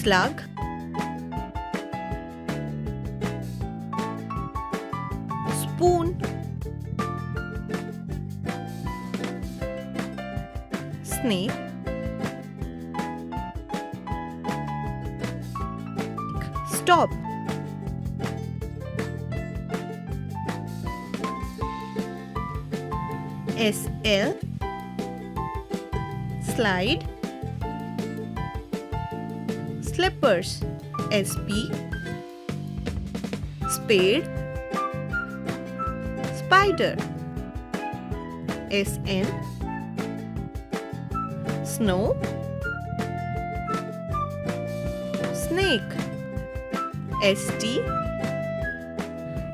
slug, spoon, snake, stop, SL, slide, slippers, SP, spade, spider, SN, snow, snake, ST,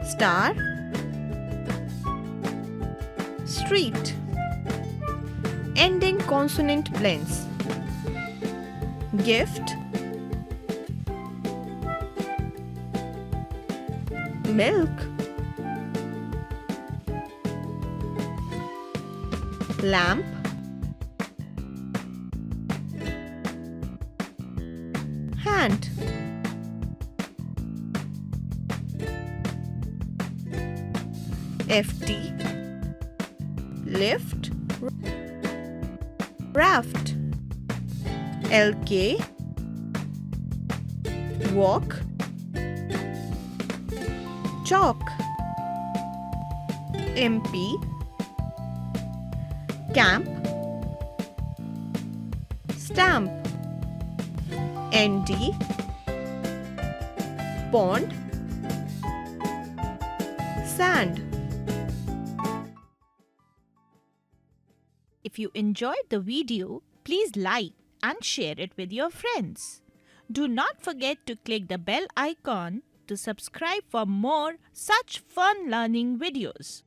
star, street. Ending consonant blends: gift, milk, lamp, hand, FT, lift, raft, LK, walk, chalk, MP, camp, stamp, ND, pond, sand. If you enjoyed the video, please like and share it with your friends. Do not forget to click the bell icon to subscribe for more such fun learning videos.